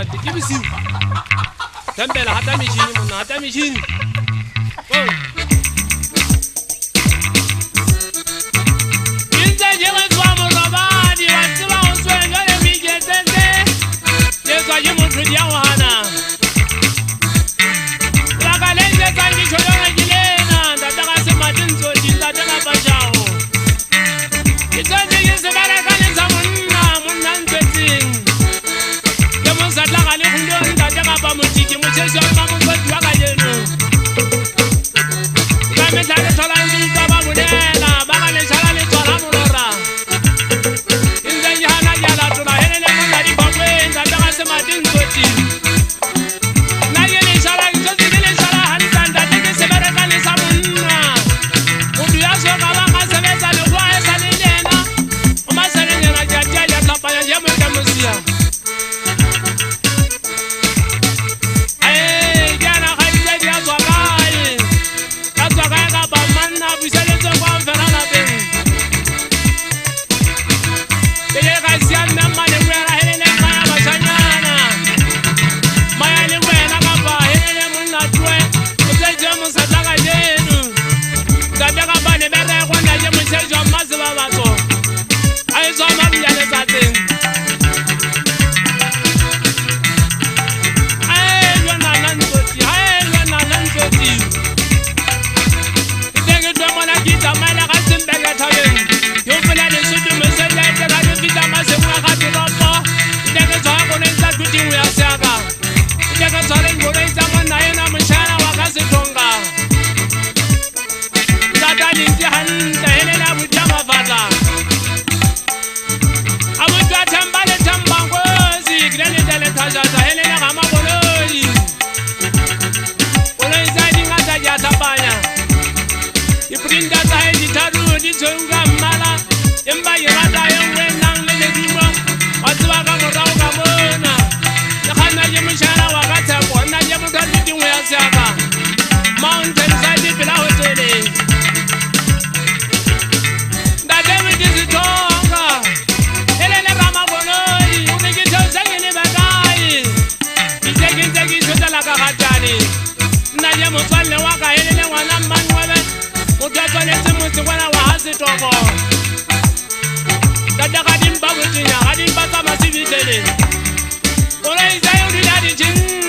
ntate ke bosiu tempela hata machine monna hata machine oh inza jela tswa mo robadi wa tswa o tswenga le migetete yezwa ye motho dia wana la kalenze kangi choyo ngilena ndata ka se matinzo ndata ka bajao itsaje yese baraka le za monna ntwetsing ke mo satla ga le hundo ndata ka ba motiki mo tshese ba mo tswa ka yeno ka me tla le thola ndi ka ba monela ba ga le tsala le tsala morora inza yana ya la tona helele mo la di bangwe ndata ka se matinzo na yele tsala ntse le tsala handa ndata ke se baraka le za monna o dia so ka ba ga sebetsa le kwa esa le lena o ma sele nyana ja ya tlapa ya mo ka mosia Dada kadimba wutinya kadimba kama sivitele. Ola izayo di dadi jing.